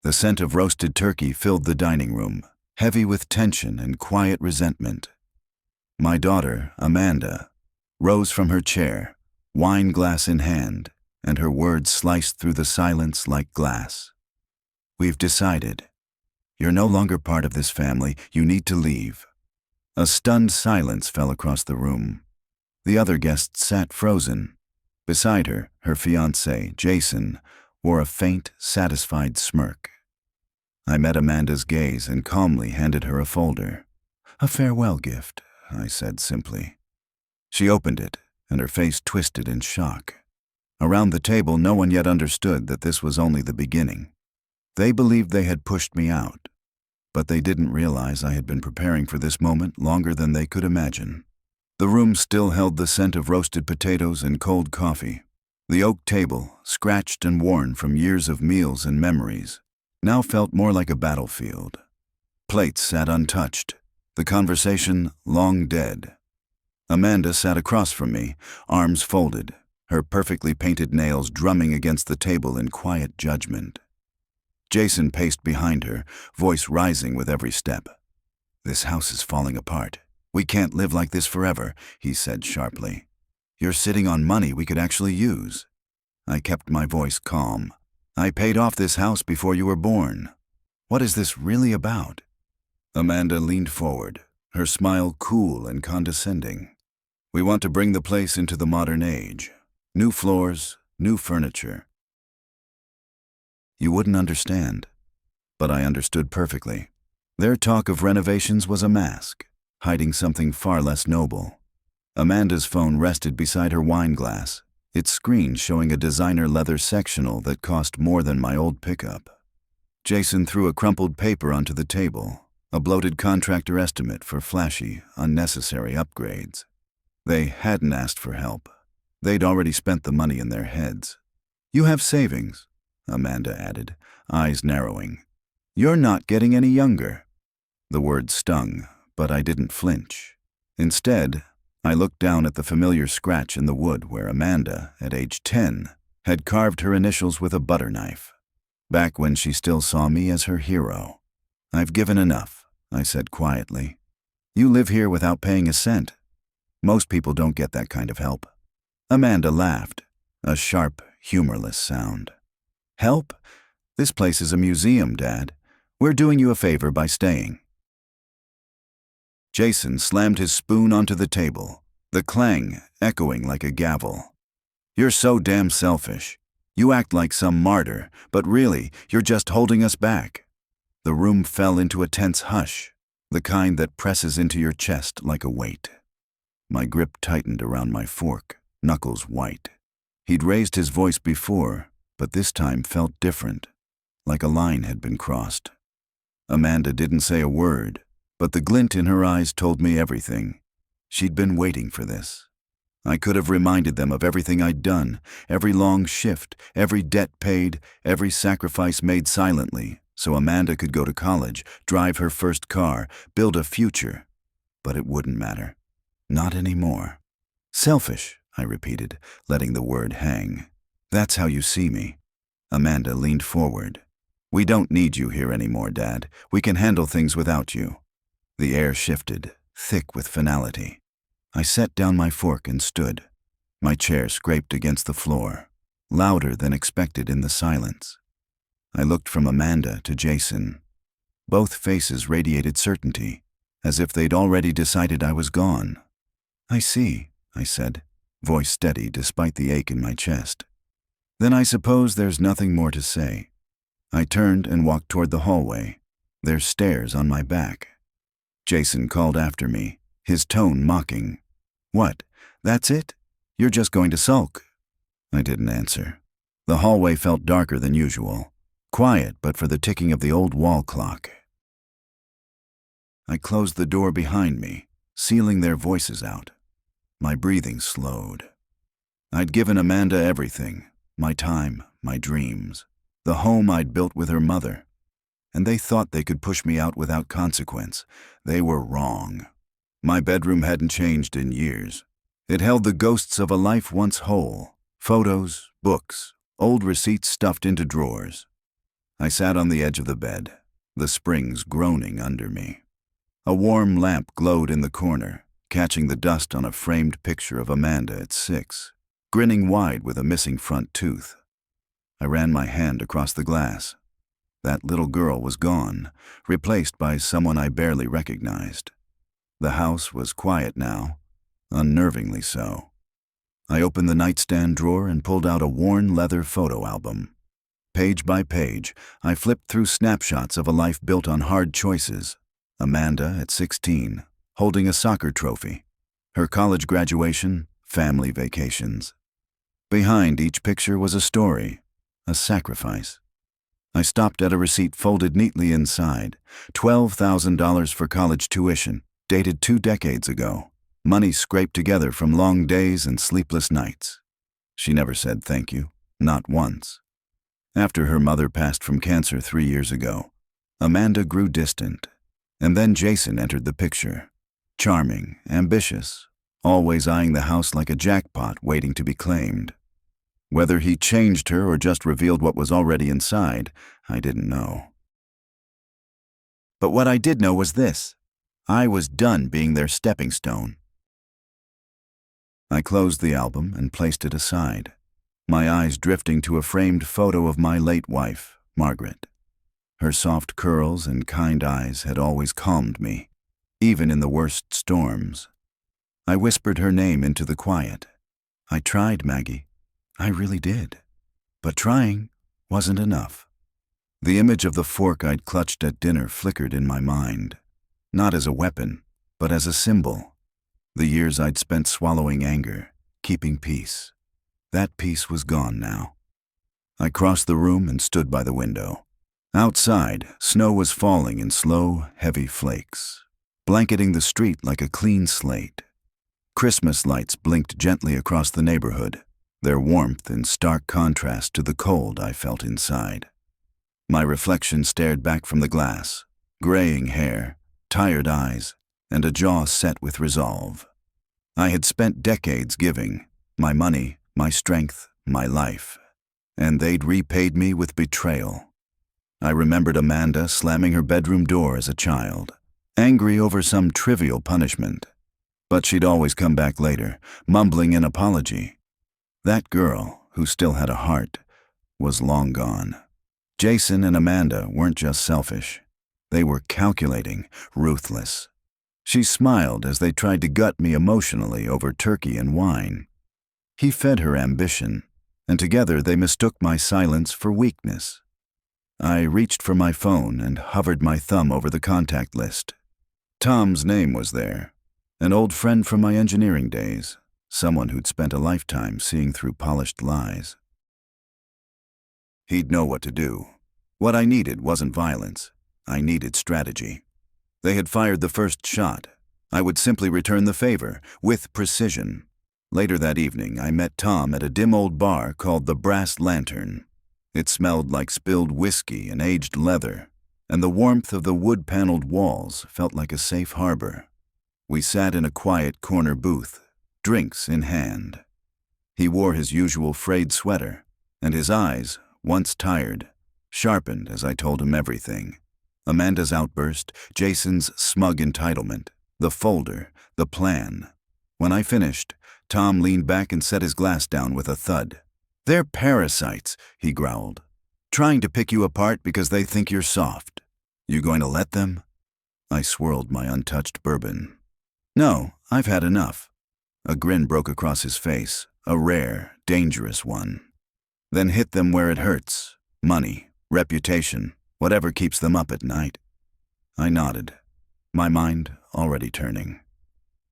The scent of roasted turkey filled the dining room, heavy with tension and quiet resentment. My daughter, Amanda, rose from her chair, wine glass in hand, and her words sliced through the silence like glass. "We've decided. You're no longer part of this family. You need to leave." A stunned silence fell across the room. The other guests sat frozen. Beside her, her fiancé, Jason, wore a faint, satisfied smirk. I met Amanda's gaze and calmly handed her a folder. "A farewell gift," I said simply. She opened it, and her face twisted in shock. Around the table, no one yet understood that this was only the beginning. They believed they had pushed me out, but they didn't realize I had been preparing for this moment longer than they could imagine. The room still held the scent of roasted potatoes and cold coffee. The oak table, scratched and worn from years of meals and memories, now felt more like a battlefield. Plates sat untouched, the conversation long dead. Amanda sat across from me, arms folded, her perfectly painted nails drumming against the table in quiet judgment. Jason paced behind her, voice rising with every step. "This house is falling apart. We can't live like this forever," he said sharply. "You're sitting on money we could actually use." I kept my voice calm. "I paid off this house before you were born. What is this really about?" Amanda leaned forward, her smile cool and condescending. "We want to bring the place into the modern age. New floors, new furniture." You wouldn't understand, but I understood perfectly. Their talk of renovations was a mask, hiding something far less noble. Amanda's phone rested beside her wine glass, its screen showing a designer leather sectional that cost more than my old pickup. Jason threw a crumpled paper onto the table, a bloated contractor estimate for flashy, unnecessary upgrades. They hadn't asked for help. They'd already spent the money in their heads. "You have savings," Amanda added, eyes narrowing. "You're not getting any younger." The word stung, but I didn't flinch. Instead, I looked down at the familiar scratch in the wood where Amanda, at age 10, had carved her initials with a butter knife, back when she still saw me as her hero. "I've given enough," I said quietly. "You live here without paying a cent. Most people don't get that kind of help." Amanda laughed, a sharp, humorless sound. "Help? This place is a museum, Dad. We're doing you a favor by staying." Jason slammed his spoon onto the table, the clang echoing like a gavel. "You're so damn selfish. You act like some martyr, but really, you're just holding us back." The room fell into a tense hush, the kind that presses into your chest like a weight. My grip tightened around my fork, knuckles white. He'd raised his voice before, but this time felt different, like a line had been crossed. Amanda didn't say a word, but the glint in her eyes told me everything. She'd been waiting for this. I could have reminded them of everything I'd done, every long shift, every debt paid, every sacrifice made silently, so Amanda could go to college, drive her first car, build a future. But it wouldn't matter. Not anymore. "Selfish," I repeated, letting the word hang. "That's how you see me." Amanda leaned forward. "We don't need you here anymore, Dad. We can handle things without you." The air shifted, thick with finality. I set down my fork and stood. My chair scraped against the floor, louder than expected in the silence. I looked from Amanda to Jason. Both faces radiated certainty, as if they'd already decided I was gone. "I see," I said, voice steady despite the ache in my chest. "Then I suppose there's nothing more to say." I turned and walked toward the hallway. There's stairs on my back. Jason called after me, his tone mocking. "What? That's it? You're just going to sulk?" I didn't answer. The hallway felt darker than usual, quiet but for the ticking of the old wall clock. I closed the door behind me, sealing their voices out. My breathing slowed. I'd given Amanda everything, my time, my dreams, the home I'd built with her mother. And they thought they could push me out without consequence. They were wrong. My bedroom hadn't changed in years. It held the ghosts of a life once whole, photos, books, old receipts stuffed into drawers. I sat on the edge of the bed, the springs groaning under me. A warm lamp glowed in the corner, catching the dust on a framed picture of Amanda at 6, grinning wide with a missing front tooth. I ran my hand across the glass. That little girl was gone, replaced by someone I barely recognized. The house was quiet now, unnervingly so. I opened the nightstand drawer and pulled out a worn leather photo album. Page by page, I flipped through snapshots of a life built on hard choices. Amanda at 16, holding a soccer trophy. Her college graduation, family vacations. Behind each picture was a story, a sacrifice. I stopped at a receipt folded neatly inside. $12,000 for college tuition, dated 2 decades ago. Money scraped together from long days and sleepless nights. She never said thank you, not once. After her mother passed from cancer 3 years ago, Amanda grew distant. And then Jason entered the picture. Charming, ambitious, always eyeing the house like a jackpot waiting to be claimed. Whether he changed her or just revealed what was already inside, I didn't know. But what I did know was this: I was done being their stepping stone. I closed the album and placed it aside, my eyes drifting to a framed photo of my late wife, Margaret. Her soft curls and kind eyes had always calmed me, even in the worst storms. I whispered her name into the quiet. I tried, Maggie. I really did. But trying wasn't enough. The image of the fork I'd clutched at dinner flickered in my mind, not as a weapon, but as a symbol. The years I'd spent swallowing anger, keeping peace. That peace was gone now. I crossed the room and stood by the window. Outside, snow was falling in slow, heavy flakes, blanketing the street like a clean slate. Christmas lights blinked gently across the neighborhood, their warmth in stark contrast to the cold I felt inside. My reflection stared back from the glass, graying hair, tired eyes, and a jaw set with resolve. I had spent decades giving, my money, my strength, my life, and they'd repaid me with betrayal. I remembered Amanda slamming her bedroom door as a child, angry over some trivial punishment. But she'd always come back later, mumbling an apology. That girl, who still had a heart, was long gone. Jason and Amanda weren't just selfish. They were calculating, ruthless. She smiled as they tried to gut me emotionally over turkey and wine. He fed her ambition, and together they mistook my silence for weakness. I reached for my phone and hovered my thumb over the contact list. Tom's name was there, an old friend from my engineering days, someone who'd spent a lifetime seeing through polished lies. He'd know what to do. What I needed wasn't violence. I needed strategy. They had fired the first shot. I would simply return the favor, with precision. Later that evening, I met Tom at a dim old bar called the Brass Lantern. It smelled like spilled whiskey and aged leather, and the warmth of the wood-paneled walls felt like a safe harbor. We sat in a quiet corner booth, drinks in hand. He wore his usual frayed sweater, and his eyes, once tired, sharpened as I told him everything. Amanda's outburst, Jason's smug entitlement, the folder, the plan. When I finished, Tom leaned back and set his glass down with a thud. "They're parasites," he growled, "trying to pick you apart because they think you're soft. You going to let them?" I swirled my untouched bourbon. "No, I've had enough." A grin broke across his face, a rare, dangerous one. "Then hit them where it hurts. Money, reputation, whatever keeps them up at night." I nodded, my mind already turning.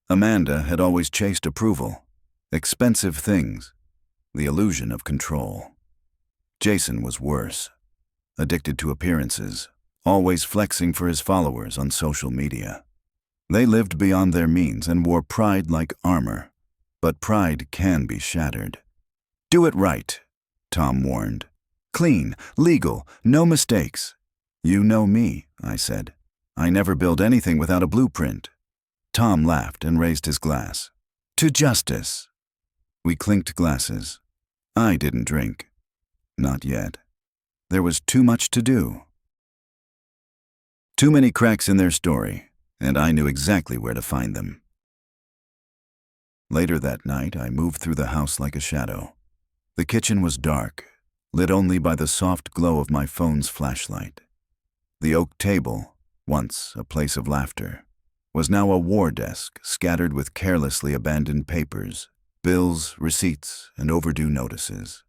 Amanda had always chased approval, expensive things, the illusion of control. Jason was worse, addicted to appearances, always flexing for his followers on social media. They lived beyond their means and wore pride like armor, but pride can be shattered. "Do it right," Tom warned. "Clean, legal, no mistakes." "You know me," I said. "I never build anything without a blueprint." Tom laughed and raised his glass. "To justice." We clinked glasses. I didn't drink. Not yet. There was too much to do. Too many cracks in their story, and I knew exactly where to find them. Later that night, I moved through the house like a shadow. The kitchen was dark, lit only by the soft glow of my phone's flashlight. The oak table, once a place of laughter, was now a war desk scattered with carelessly abandoned papers, bills, receipts, and overdue notices.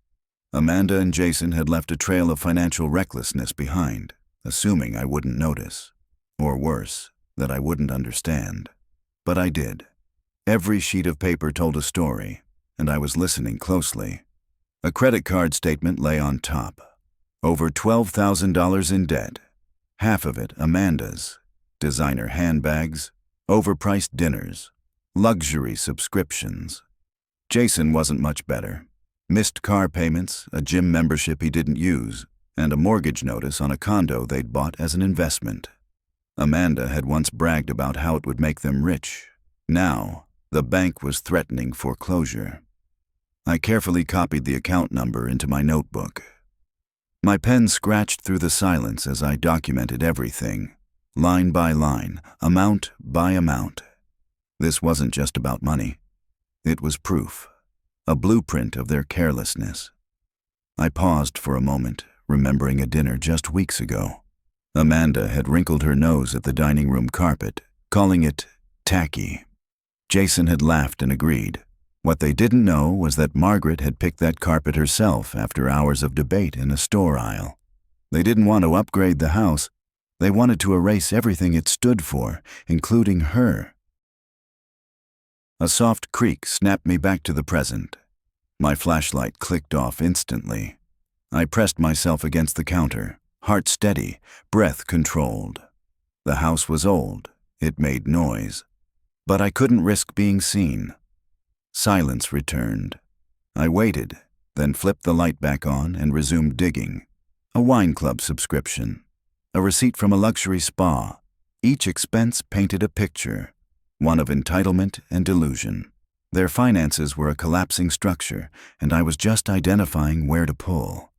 Amanda and Jason had left a trail of financial recklessness behind, assuming I wouldn't notice, or worse, that I wouldn't understand. But I did. Every sheet of paper told a story, and I was listening closely. A credit card statement lay on top. Over $12,000 in debt, half of it Amanda's. Designer handbags, overpriced dinners, luxury subscriptions. Jason wasn't much better. Missed car payments, a gym membership he didn't use, and a mortgage notice on a condo they'd bought as an investment. Amanda had once bragged about how it would make them rich. Now, the bank was threatening foreclosure. I carefully copied the account number into my notebook. My pen scratched through the silence as I documented everything, line by line, amount by amount. This wasn't just about money. It was proof, a blueprint of their carelessness. I paused for a moment, remembering a dinner just weeks ago. Amanda had wrinkled her nose at the dining room carpet, calling it tacky. Jason had laughed and agreed. What they didn't know was that Margaret had picked that carpet herself after hours of debate in a store aisle. They didn't want to upgrade the house. They wanted to erase everything it stood for, including her. A soft creak snapped me back to the present. My flashlight clicked off instantly. I pressed myself against the counter, heart steady, breath controlled. The house was old. It made noise. But I couldn't risk being seen. Silence returned. I waited, then flipped the light back on and resumed digging. A wine club subscription. A receipt from a luxury spa. Each expense painted a picture, one of entitlement and delusion. Their finances were a collapsing structure, and I was just identifying where to pull.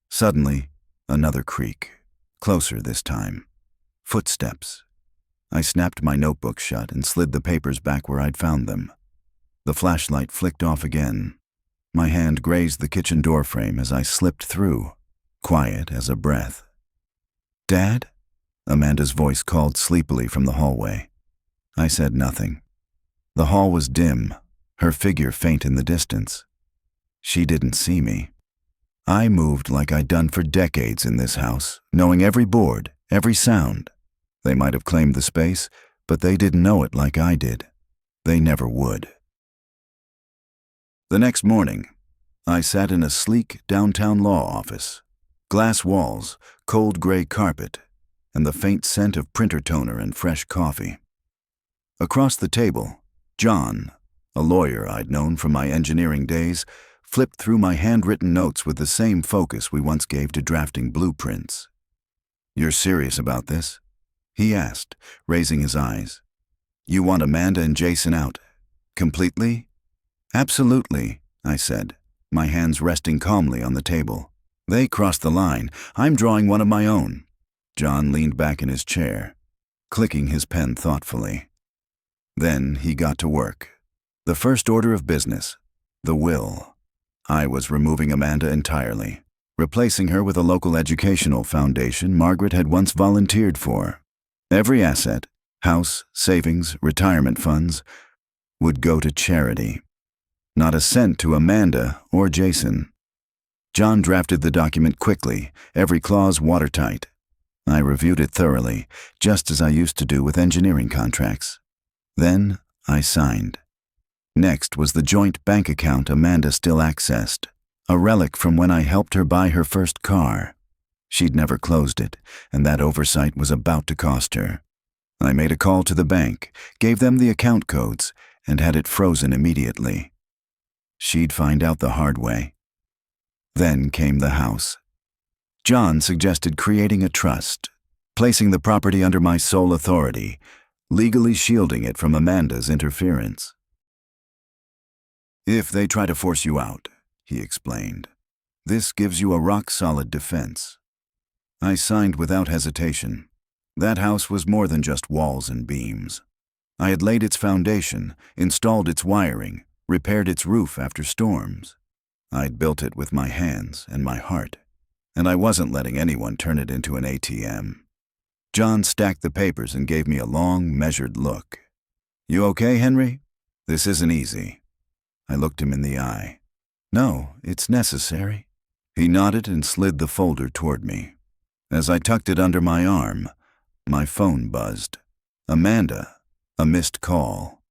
Suddenly, another creak. Closer this time. Footsteps. I snapped my notebook shut and slid the papers back where I'd found them. The flashlight flicked off again. My hand grazed the kitchen doorframe as I slipped through, quiet as a breath. "Dad?" Amanda's voice called sleepily from the hallway. I said nothing. The hall was dim, her figure faint in the distance. She didn't see me. I moved like I'd done for decades in this house, knowing every board, every sound. They might have claimed the space, but they didn't know it like I did. They never would. The next morning, I sat in a sleek downtown law office. Glass walls, cold gray carpet, and the faint scent of printer toner and fresh coffee. Across the table, John, a lawyer I'd known from my engineering days, flipped through my handwritten notes with the same focus we once gave to drafting blueprints. "You're serious about this?" he asked, raising his eyes. "You want Amanda and Jason out? Completely?" "Absolutely," I said, my hands resting calmly on the table. "They crossed the line. I'm drawing one of my own." John leaned back in his chair, clicking his pen thoughtfully. Then he got to work. The first order of business, the will. I was removing Amanda entirely, replacing her with a local educational foundation Margaret had once volunteered for. Every asset, house, savings, retirement funds, would go to charity. Not a cent to Amanda or Jason. John drafted the document quickly, every clause watertight. I reviewed it thoroughly, just as I used to do with engineering contracts. Then I signed. Next was the joint bank account Amanda still accessed, a relic from when I helped her buy her first car. She'd never closed it, and that oversight was about to cost her. I made a call to the bank, gave them the account codes, and had it frozen immediately. She'd find out the hard way. Then came the house. John suggested creating a trust, placing the property under my sole authority, legally shielding it from Amanda's interference. "If they try to force you out," he explained, This gives you a rock-solid defense." I signed without hesitation. That house was more than just walls and beams. I had laid its foundation, installed its wiring, repaired its roof after storms. I'd built it with my hands and my heart, and I wasn't letting anyone turn it into an ATM. John stacked the papers and gave me a long, measured look. "You okay, Henry? This isn't easy." I looked him in the eye. "No, it's necessary." He nodded and slid the folder toward me. As I tucked it under my arm, my phone buzzed. "Amanda," a missed call.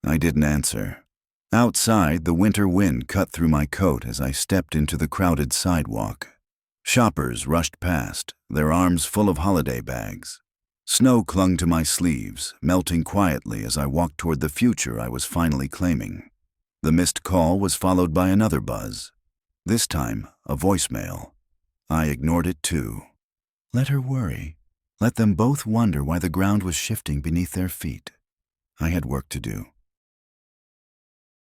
I didn't answer. Outside, the winter wind cut through my coat as I stepped into the crowded sidewalk. Shoppers rushed past, their arms full of holiday bags. Snow clung to my sleeves, melting quietly as I walked toward the future I was finally claiming. The missed call was followed by another buzz. This time, a voicemail. I ignored it too. Let her worry. Let them both wonder why the ground was shifting beneath their feet. I had work to do.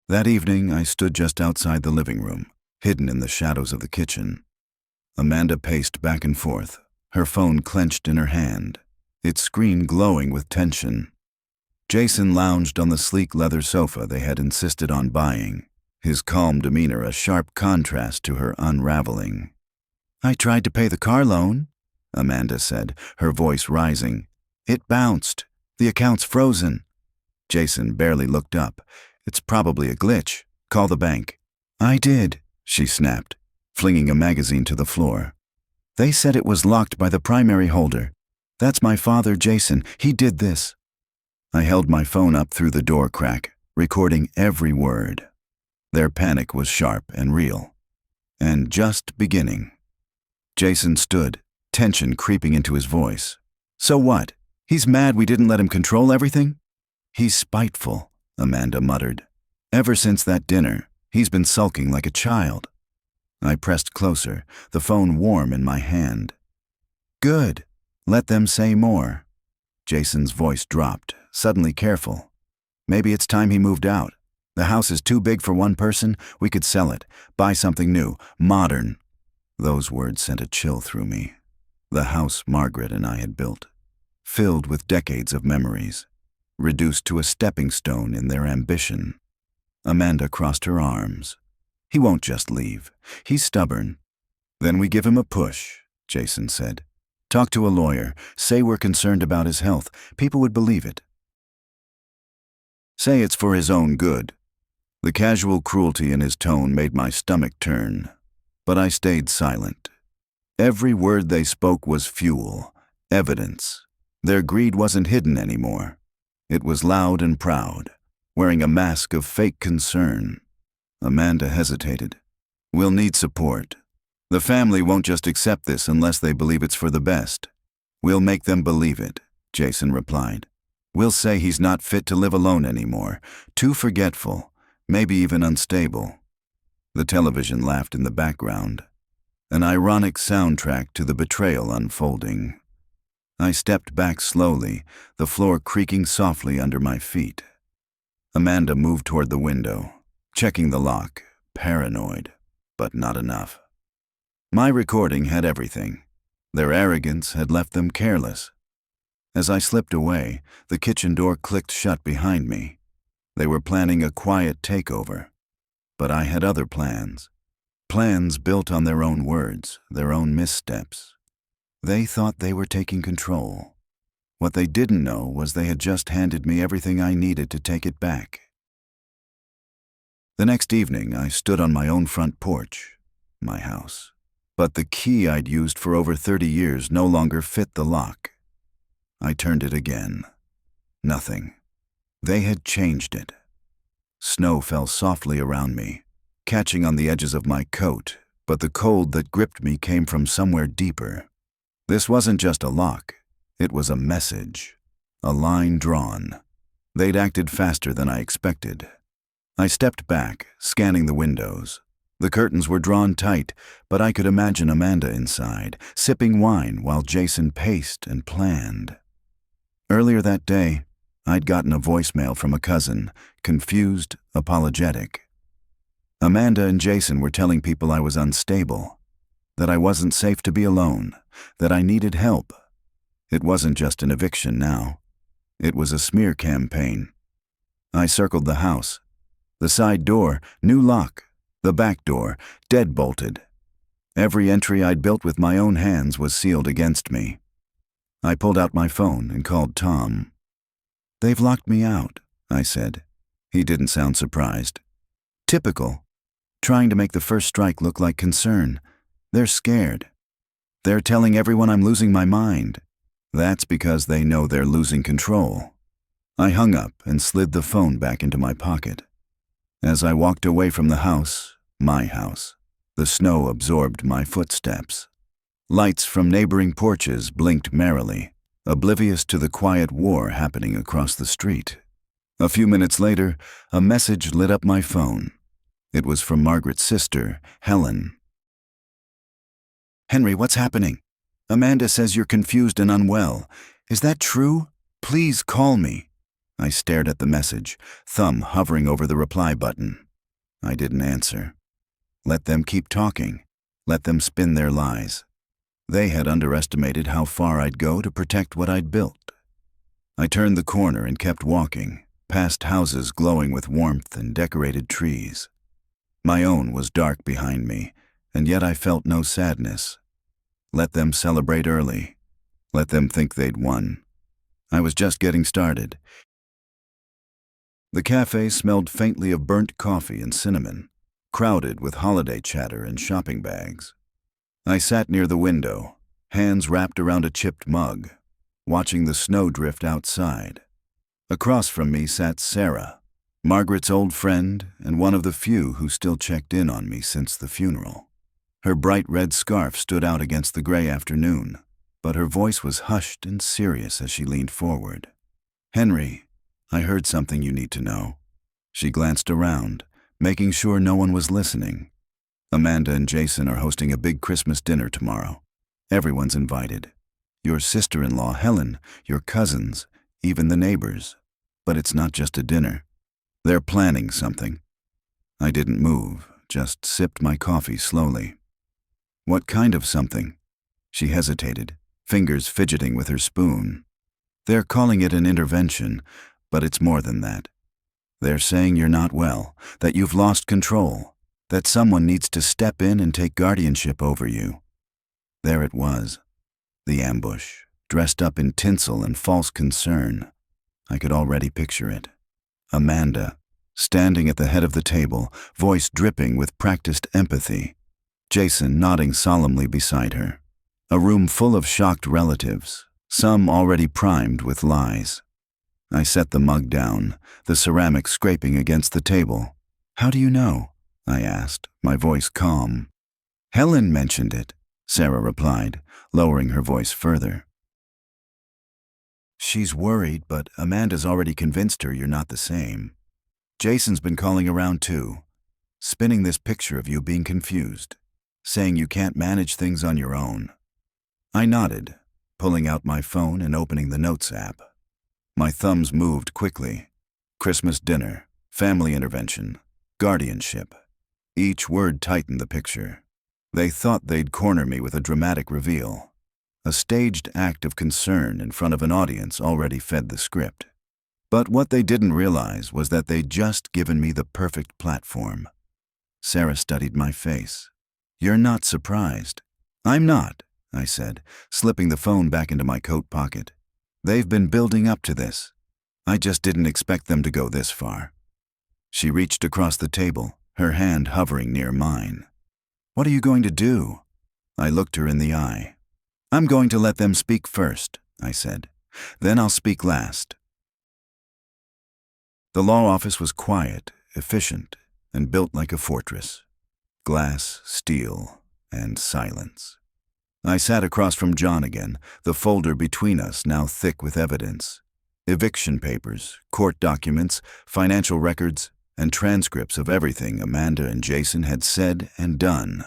That evening, I stood just outside the living room, hidden in the shadows of the kitchen. Amanda paced back and forth, her phone clenched in her hand, its screen glowing with tension. Jason lounged on the sleek leather sofa they had insisted on buying, his calm demeanor a sharp contrast to her unraveling. "I tried to pay the car loan," Amanda said, her voice rising. "It bounced. The account's frozen." Jason barely looked up. "It's probably a glitch. Call the bank." "I did," she snapped, flinging a magazine to the floor. "They said it was locked by the primary holder. That's my father, Jason. He did this." I held my phone up through the door crack, recording every word. Their panic was sharp and real, and just beginning. Jason stood, tension creeping into his voice. "So what? He's mad we didn't let him control everything?" "He's spiteful," Amanda muttered. "Ever since that dinner, he's been sulking like a child." I pressed closer, the phone warm in my hand. "Good. Let them say more." Jason's voice dropped, suddenly careful. "Maybe it's time he moved out. The house is too big for one person. We could sell it, buy something new, modern." Those words sent a chill through me. The house Margaret and I had built, filled with decades of memories, reduced to a stepping stone in their ambition. Amanda crossed her arms. "He won't just leave. He's stubborn." "Then we give him a push," Jason said. "Talk to a lawyer. Say we're concerned about his health. People would believe it. Say it's for his own good." The casual cruelty in his tone made my stomach turn, but I stayed silent. Every word they spoke was fuel, evidence. Their greed wasn't hidden anymore. It was loud and proud, wearing a mask of fake concern. Amanda hesitated. "We'll need support. The family won't just accept this unless they believe it's for the best." "We'll make them believe it," Jason replied. "We'll say he's not fit to live alone anymore, too forgetful, maybe even unstable." The television laughed in the background, an ironic soundtrack to the betrayal unfolding. I stepped back slowly, the floor creaking softly under my feet. Amanda moved toward the window, checking the lock, paranoid, but not enough. My recording had everything. Their arrogance had left them careless. As I slipped away, the kitchen door clicked shut behind me. They were planning a quiet takeover. But I had other plans. Plans built on their own words, their own missteps. They thought they were taking control. What they didn't know was they had just handed me everything I needed to take it back. The next evening, I stood on my own front porch, my house. But the key I'd used for over 30 years no longer fit the lock. I turned it again. Nothing. They had changed it. Snow fell softly around me, catching on the edges of my coat, but the cold that gripped me came from somewhere deeper. This wasn't just a lock. It was a message, a line drawn. They'd acted faster than I expected. I stepped back, scanning the windows. The curtains were drawn tight, but I could imagine Amanda inside, sipping wine while Jason paced and planned. Earlier that day, I'd gotten a voicemail from a cousin, confused, apologetic. Amanda and Jason were telling people I was unstable, that I wasn't safe to be alone, that I needed help. It wasn't just an eviction now. It was a smear campaign. I circled the house. The side door, new lock. The back door, dead-bolted. Every entry I'd built with my own hands was sealed against me. I pulled out my phone and called Tom. "They've locked me out," I said. He didn't sound surprised. "Typical. Trying to make the first strike look like concern. They're scared. They're telling everyone I'm losing my mind. That's because they know they're losing control." I hung up and slid the phone back into my pocket. As I walked away from the house, my house, the snow absorbed my footsteps. Lights from neighboring porches blinked merrily, oblivious to the quiet war happening across the street. A few minutes later, a message lit up my phone. It was from Margaret's sister, Helen. "Henry, what's happening? Amanda says you're confused and unwell. Is that true? Please call me." I stared at the message, thumb hovering over the reply button. I didn't answer. Let them keep talking. Let them spin their lies. They had underestimated how far I'd go to protect what I'd built. I turned the corner and kept walking, past houses glowing with warmth and decorated trees. My own was dark behind me, and yet I felt no sadness. Let them celebrate early. Let them think they'd won. I was just getting started. The cafe smelled faintly of burnt coffee and cinnamon, crowded with holiday chatter and shopping bags. I sat near the window, hands wrapped around a chipped mug, watching the snow drift outside. Across from me sat Sarah, Margaret's old friend and one of the few who still checked in on me since the funeral. Her bright red scarf stood out against the gray afternoon, but her voice was hushed and serious as she leaned forward. "Henry, I heard something you need to know." She glanced around, making sure no one was listening. "Amanda and Jason are hosting a big Christmas dinner tomorrow. Everyone's invited. Your sister-in-law, Helen, your cousins, even the neighbors. But it's not just a dinner. They're planning something." I didn't move, just sipped my coffee slowly. "What kind of something?" She hesitated, fingers fidgeting with her spoon. "They're calling it an intervention, but it's more than that. They're saying you're not well, that you've lost control, that someone needs to step in and take guardianship over you." There it was, the ambush, dressed up in tinsel and false concern. I could already picture it. Amanda, standing at the head of the table, voice dripping with practiced empathy. Jason nodding solemnly beside her. A room full of shocked relatives, some already primed with lies. I set the mug down, the ceramic scraping against the table. "How do you know?" I asked, my voice calm. "Helen mentioned it," Sarah replied, lowering her voice further. "She's worried, but Amanda's already convinced her you're not the same. Jason's been calling around too, spinning this picture of you being confused, saying you can't manage things on your own." I nodded, pulling out my phone and opening the Notes app. My thumbs moved quickly. Christmas dinner, family intervention, guardianship. Each word tightened the picture. They thought they'd corner me with a dramatic reveal. A staged act of concern in front of an audience already fed the script. But what they didn't realize was that they'd just given me the perfect platform. Sarah studied my face. "You're not surprised." "I'm not," I said, slipping the phone back into my coat pocket. "They've been building up to this. I just didn't expect them to go this far." She reached across the table, her hand hovering near mine. "What are you going to do?" I looked her in the eye. "I'm going to let them speak first," I said. "Then I'll speak last." The law office was quiet, efficient, and built like a fortress. Glass, steel, and silence. I sat across from John again, the folder between us now thick with evidence. Eviction papers, court documents, financial records, and transcripts of everything Amanda and Jason had said and done.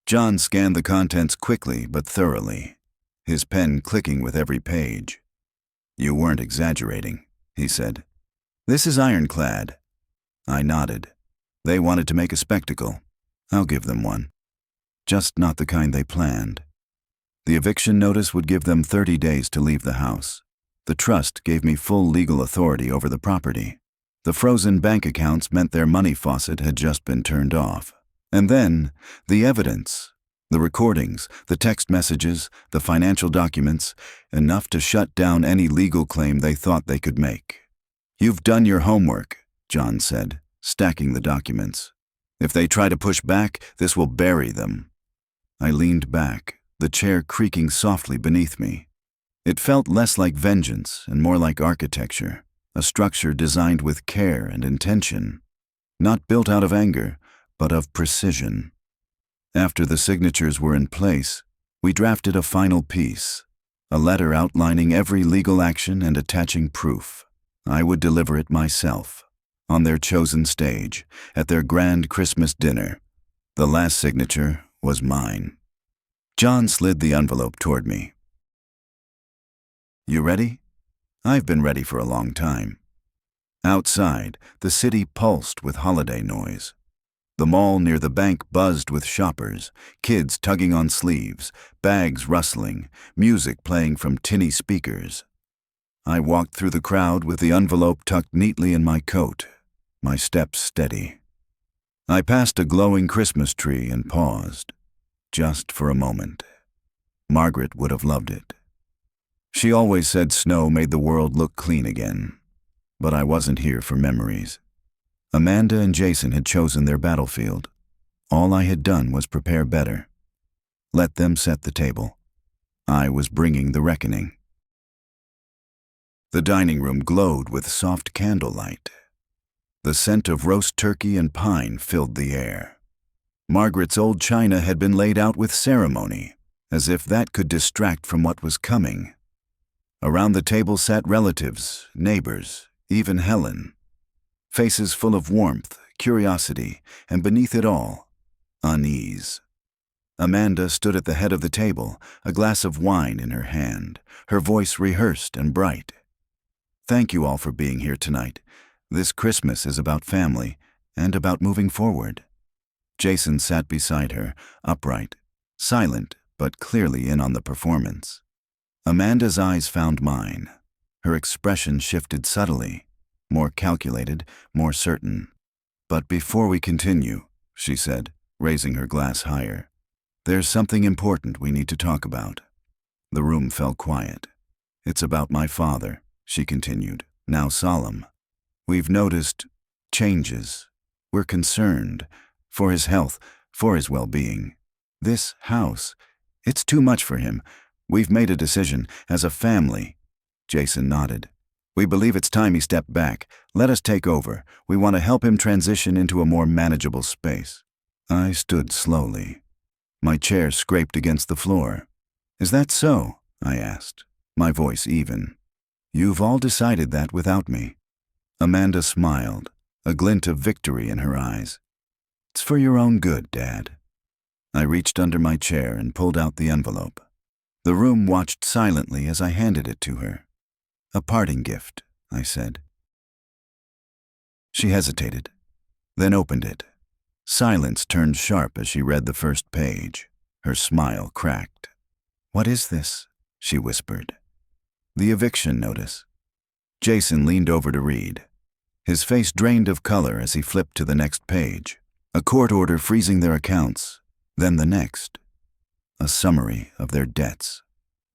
John scanned the contents quickly but thoroughly, his pen clicking with every page. "You weren't exaggerating," he said. "This is ironclad." I nodded. They wanted to make a spectacle. I'll give them one. Just not the kind they planned. The eviction notice would give them 30 days to leave the house. The trust gave me full legal authority over the property. The frozen bank accounts meant their money faucet had just been turned off. And then, the evidence. The recordings, the text messages, the financial documents, enough to shut down any legal claim they thought they could make. "You've done your homework," John said, stacking the documents. "If they try to push back, this will bury them." I leaned back, the chair creaking softly beneath me. It felt less like vengeance and more like architecture, a structure designed with care and intention, not built out of anger, but of precision. After the signatures were in place, we drafted a final piece, a letter outlining every legal action and attaching proof. I would deliver it myself, on their chosen stage, at their grand Christmas dinner. The last signature was mine. John slid the envelope toward me. "You ready?" "I've been ready for a long time." Outside, the city pulsed with holiday noise. The mall near the bank buzzed with shoppers, kids tugging on sleeves, bags rustling, music playing from tinny speakers. I walked through the crowd with the envelope tucked neatly in my coat, my steps steady. I passed a glowing Christmas tree and paused, just for a moment. Margaret would have loved it. She always said snow made the world look clean again, but I wasn't here for memories. Amanda and Jason had chosen their battlefield. All I had done was prepare better. Let them set the table. I was bringing the reckoning. The dining room glowed with soft candlelight. The scent of roast turkey and pine filled the air. Margaret's old china had been laid out with ceremony, as if that could distract from what was coming. Around the table sat relatives, neighbors, even Helen. Faces full of warmth, curiosity, and beneath it all, unease. Amanda stood at the head of the table, a glass of wine in her hand, her voice rehearsed and bright. "Thank you all for being here tonight. This Christmas is about family and about moving forward." Jason sat beside her, upright, silent, but clearly in on the performance. Amanda's eyes found mine. Her expression shifted subtly, more calculated, more certain. "But before we continue," she said, raising her glass higher, "there's something important we need to talk about." The room fell quiet. "It's about my father," she continued, now solemn. "We've noticed changes. We're concerned for his health, for his well-being. This house, it's too much for him. We've made a decision, as a family." Jason nodded. "We believe it's time he stepped back. Let us take over. We want to help him transition into a more manageable space." I stood slowly. My chair scraped against the floor. "Is that so?" I asked, my voice even. "You've all decided that without me." Amanda smiled, a glint of victory in her eyes. "It's for your own good, Dad." I reached under my chair and pulled out the envelope. The room watched silently as I handed it to her. "A parting gift," I said. She hesitated, then opened it. Silence turned sharp as she read the first page. Her smile cracked. "What is this?" she whispered. "The eviction notice." Jason leaned over to read. His face drained of color as he flipped to the next page. A court order freezing their accounts, then the next. A summary of their debts,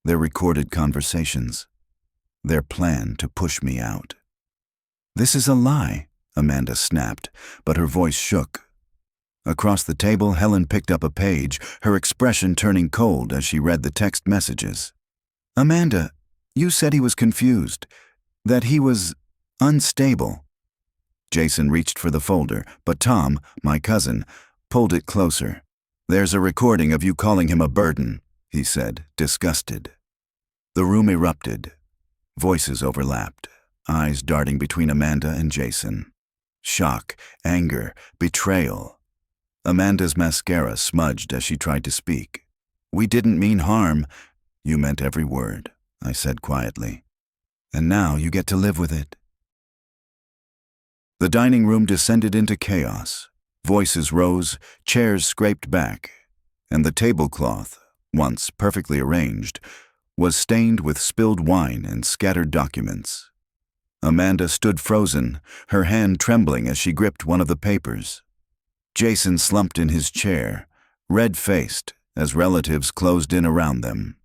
their recorded conversations, their plan to push me out. "This is a lie," Amanda snapped, but her voice shook. Across the table, Helen picked up a page, her expression turning cold as she read the text messages. "Amanda, you said he was confused, that he was unstable." Jason reached for the folder, but Tom, my cousin, pulled it closer. "There's a recording of you calling him a burden," he said, disgusted. The room erupted. Voices overlapped, eyes darting between Amanda and Jason. Shock, anger, betrayal. Amanda's mascara smudged as she tried to speak. "We didn't mean harm." "You meant every word," I said quietly. "And now you get to live with it." The dining room descended into chaos. Voices rose, chairs scraped back, and the tablecloth, once perfectly arranged, was stained with spilled wine and scattered documents. Amanda stood frozen, her hand trembling as she gripped one of the papers. Jason slumped in his chair, red-faced, as relatives closed in around them.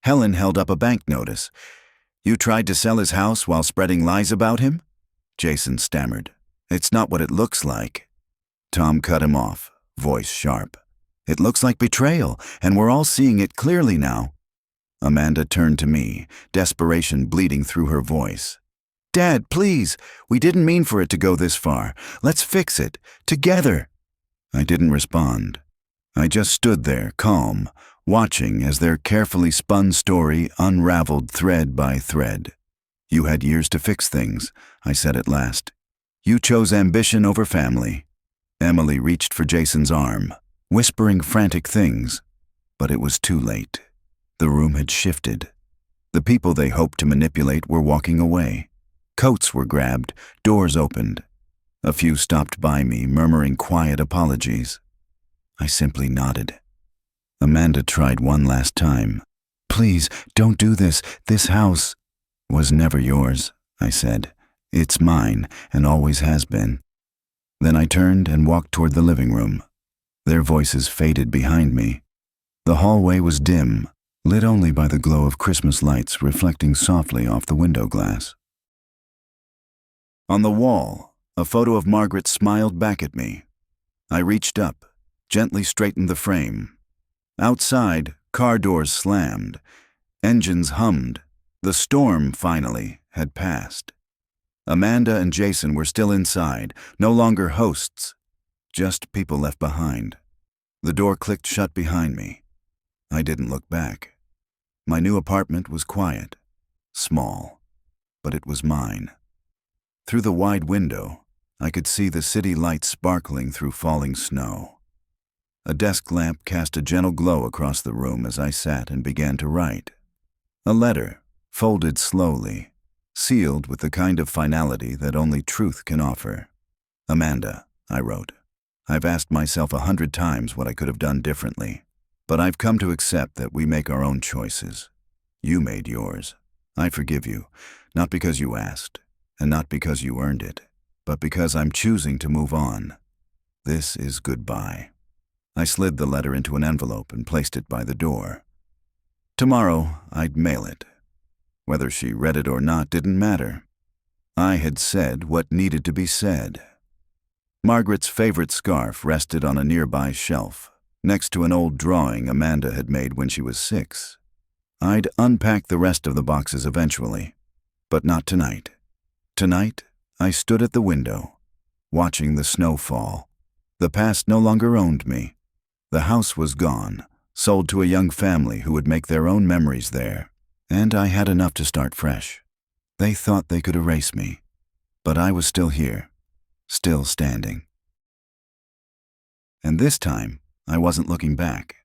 Helen held up a bank notice. "You tried to sell his house while spreading lies about him?" Jason stammered. "It's not what it looks like." Tom cut him off, voice sharp. "It looks like betrayal, and we're all seeing it clearly now." Amanda turned to me, desperation bleeding through her voice. "Dad, please, we didn't mean for it to go this far. Let's fix it, together." I didn't respond. I just stood there, calm, watching as their carefully spun story unraveled thread by thread. "You had years to fix things," I said at last. "You chose ambition over family." Emily reached for Jason's arm, whispering frantic things, but it was too late. The room had shifted. The people they hoped to manipulate were walking away. Coats were grabbed, doors opened. A few stopped by me, murmuring quiet apologies. I simply nodded. Amanda tried one last time. "Please, don't do this. This house was never yours," I said. "It's mine, and always has been." Then I turned and walked toward the living room. Their voices faded behind me. The hallway was dim, lit only by the glow of Christmas lights reflecting softly off the window glass. On the wall, a photo of Margaret smiled back at me. I reached up, gently straightened the frame. Outside, car doors slammed. Engines hummed. The storm, finally, had passed. Amanda and Jason were still inside, no longer hosts, just people left behind. The door clicked shut behind me. I didn't look back. My new apartment was quiet, small, but it was mine. Through the wide window, I could see the city lights sparkling through falling snow. A desk lamp cast a gentle glow across the room as I sat and began to write. A letter, folded slowly, sealed with the kind of finality that only truth can offer. "Amanda," I wrote, "I've asked myself 100 times what I could have done differently, but I've come to accept that we make our own choices. You made yours. I forgive you, not because you asked, and not because you earned it, but because I'm choosing to move on. This is goodbye." I slid the letter into an envelope and placed it by the door. Tomorrow, I'd mail it. Whether she read it or not didn't matter. I had said what needed to be said. Margaret's favorite scarf rested on a nearby shelf, next to an old drawing Amanda had made when she was 6. I'd unpack the rest of the boxes eventually, but not tonight. Tonight, I stood at the window, watching the snow fall. The past no longer owned me. The house was gone, sold to a young family who would make their own memories there. And I had enough to start fresh. They thought they could erase me, but I was still here, still standing. And this time, I wasn't looking back.